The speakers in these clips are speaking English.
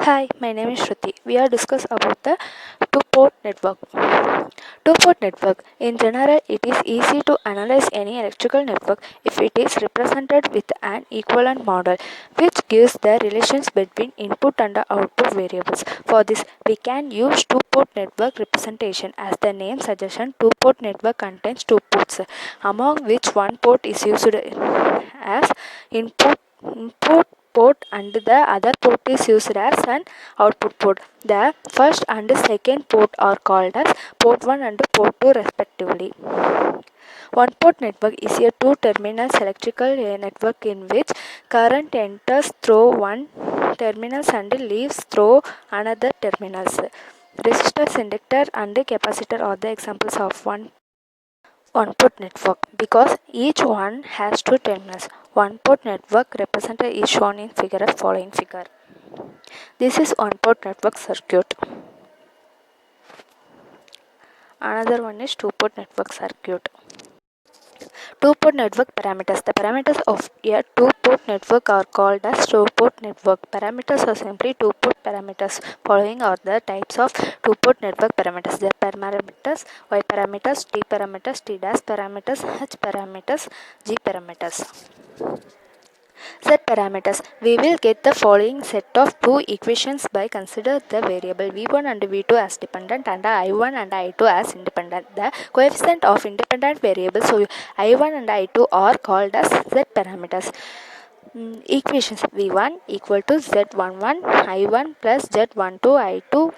Hi, my name is Shruti. We are discuss about the two-port network. Two-port network. In general, it is easy to analyze any electrical network if it is represented with an equivalent model, which gives the relations between input and the output variables. For this, we can use two-port network representation. As the name suggests, two-port network contains two ports, among which one port is used as input port and the other port is used as an output port. The first and second port are called as port 1 and port 2 respectively. One port network is a two-terminal electrical network in which current enters through one terminal and leaves through another terminals. Resistors, inductor and capacitor are the examples of one-port network because each one has two terminals. One-port network represented is shown in figure as following figure. This is one-port network circuit. Another one is two-port network circuit. Two-port network parameters. The parameters of a two-port network are called as two-port network. Parameters are simply two-port parameters. Following are the types of two-port network parameters. The parameters Y parameters, T parameters, T dash parameters, H parameters, G parameters. Z parameters. We will get the following set of two equations by consider the variable v1 and v2 as dependent and I1 and I2 as independent. The coefficient of independent variables so I1 and I2 are called as Z parameters. Equations v1 equal to z11 I1 plus z12 I2,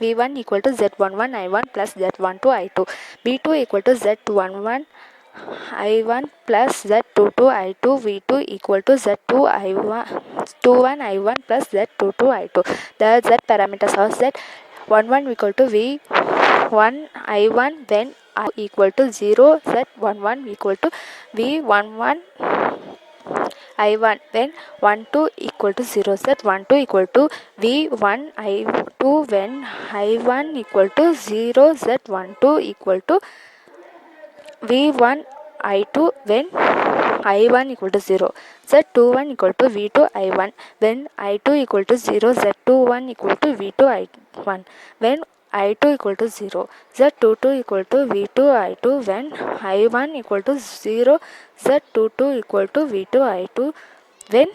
v1 equal to z11 I1 plus z12 I2, v2 equal to z11 I1 plus Z22 I2, V2 equal to Z2 I1 21 I1 plus Z22 I2. The Z parameters are Z11 equal to V1 I1 when I equal to 0, Z11 equal to V11 I1 when 12 equal to 0, Z12 equal to V1 I2 when I1 equal to 0, Z12 equal to V1 I2 when I1 equal to 0, Z21 equal to V2 I1 when I2 equal to 0, Z21 equal to V2 I1 when I2 equal to 0, Z22 equal to V2 I2 when I1 equal to 0, Z22 equal to V2 I2 when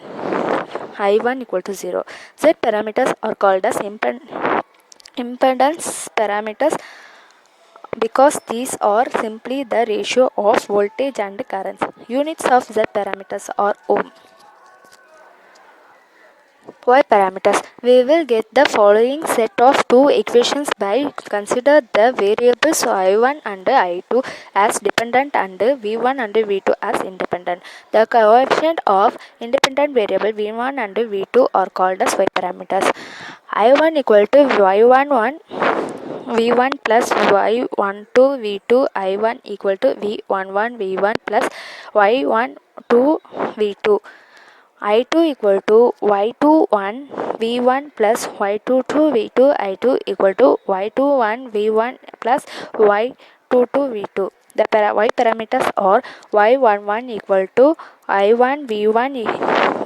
I1 equal to 0. Z parameters are called as impedance parameters because these are simply the ratio of voltage and currents. Units of Z parameters are ohm. Y parameters. We will get the following set of two equations by consider the variables I1 and I2 as dependent and V1 and V2 as independent. The coefficient of independent variable V1 and V2 are called as Y parameters. I1 equal to Y11 V1 plus Y12 V2 I1 equal to V11 V1 plus Y12 V2. I2 equal to Y21 V1 plus Y22 V2 I2 equal to Y21 V1 plus Y22 V2. The Y parameters are Y11 equal to I1 V1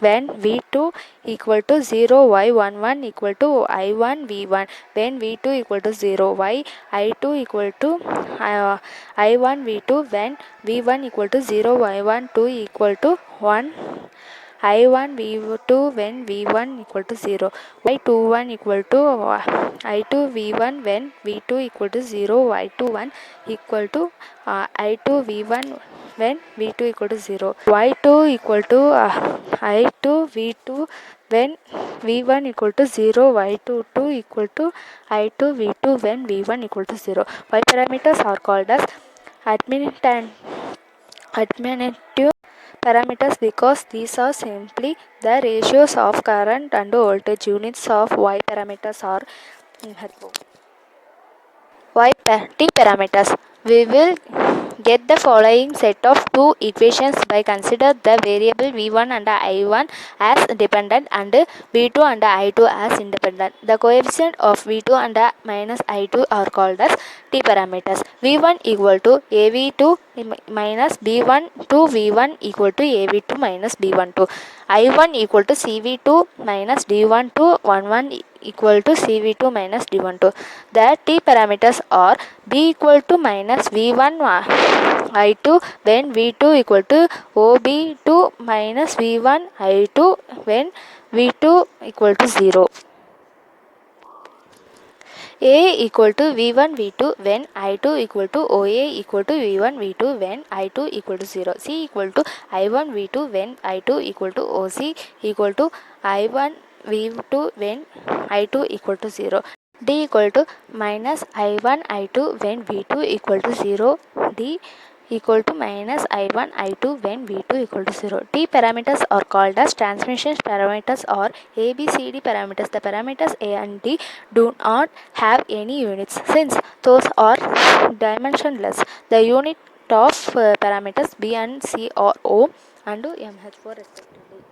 when V2 equal to 0, Y11 equal to I1 V1 when V2 equal to 0, I2 equal to I1 V2 when V1 equal to 0, Y12 equal to 1. I1 V2 when V1 equal to 0, Y21 equal to I2 V1 when V2 equal to 0, Y21 equal to I2 V1 when V2 equal to 0, Y2 equal to I2 V2 when V1 equal to 0, Y22 equal to I2 V2 when V1 equal to 0. Y parameters are called as administrative parameters because these are simply the ratios of current and voltage. Units of Y parameters are T parameters. We will get the following set of two equations by consider the variable V1 and I1 as dependent and V2 and I2 as independent. The coefficient of V2 and minus I2 are called as T parameters. V1 equal to AV2 minus B1 to V1 equal to AV2 minus B12. I1 equal to CV2 minus D12 11 equal to CV2 minus D12. The T parameters are B equal to minus V1 I2 when V2 equal to OB2 minus V1 I2 when V2 equal to 0. A equal to V1 V2 when I2 equal to OA equal to V1 V2 when I2 equal to 0. C equal to I1 V2 when I2 equal to OC equal to I1 V2 when I2 equal to 0. D equal to minus I1 I2 when V2 equal to 0. D equal to minus I1 I2 when V2 equal to 0. T parameters are called as transmission parameters or ABCD parameters. The parameters A and D do not have any units since those are dimensionless. The unit of parameters B and C are O and MH4 respectively.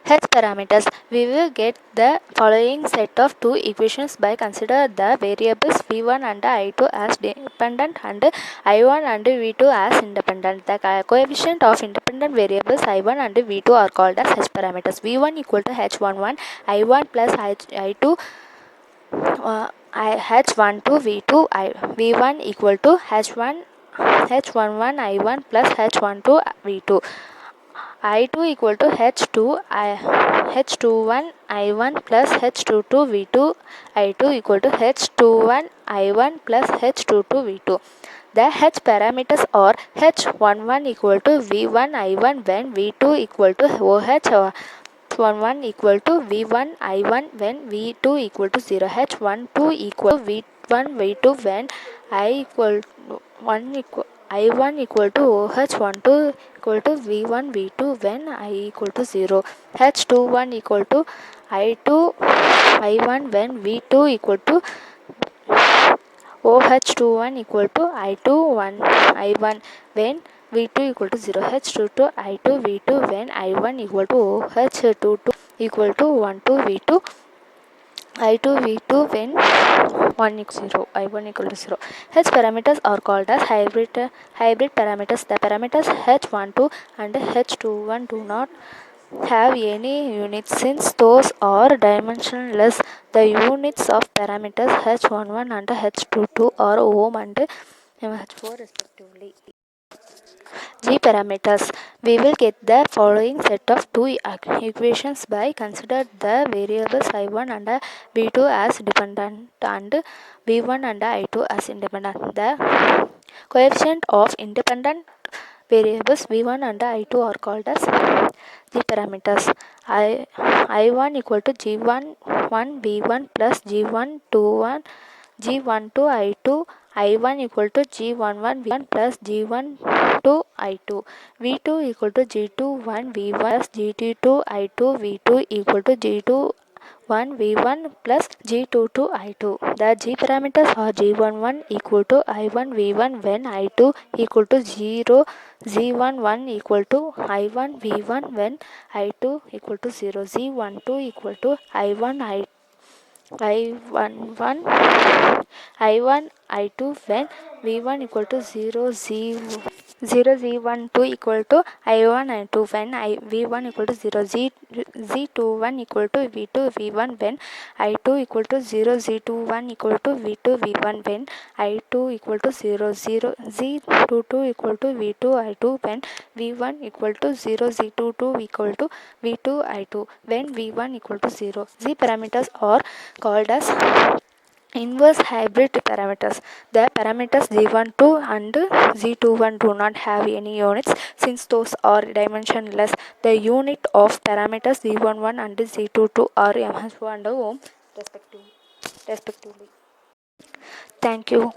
H parameters. We will get the following set of two equations by consider the variables V1 and I2 as dependent and I1 and V2 as independent. The coefficient of independent variables I1 and V2 are called as H parameters. V1 equal to H11 I1 plus I2 H12 V2 V1 equal to H11 I1 plus H12 V2. I2 equal to H21 I1 plus H22 V2. I2 equal to H21 I1 plus H22 V2. The H parameters are H11 equal to V1 I1 when V2 equal to OH 11 equal to V1 I1 when V2 equal to 0. H12 equal to V1 V2 when I equal to 1 equal I1 equal to OH12 equal to V1 V2 when I equal to 0. H21 equal to I2 I1 when V2 equal to OH21 equal to I2 I1 when V2 equal to 0. H22 I2 V2 when I1 equal to OH22 equal to 1 to V2 I2 V2 when 1 equal to 0 I1 equal to 0. H parameters are called as hybrid parameters. The parameters H12 and H21 do not have any units since those are dimensionless. The units of parameters H11 and H22 are ohm and mH4 respectively. G parameters. We will get the following set of two equations by consider the variables I1 and V2 as dependent and V1 and I2 as independent. The coefficient of independent variables V1 and I2 are called as G parameters. I1 equal to G1 1 V1 plus G1 2 1 G1 2 I2 I1 equal to G11 V1 plus G1 2 I2 V2 equal to G21 V1 plus G22 I2 V2 equal to G2 1 V1 plus G22 I2. The G parameters are G11 equal to I1 V1 when I2 equal to 0, Z11 equal to I1 V1 when I2 equal to 0, Z12 equal to I1 I11 I1 I2 when V1 equal to 0 Z12 equal to I1 I2 when V1 equal to 0 Z21 equal to V2 V1 when I2 equal to 0 Z21 equal to V2 V1 when I2 equal to 0 Z22 equal to V2 I2 when V1 equal to 0 Z22 equal to V2 I2 when V1 equal to 0. Z parameters are called as inverse hybrid parameters. The parameters Z12 and Z21 do not have any units since those are dimensionless. The unit of parameters Z11 and Z22 are mH and ohm respectively. Thank you.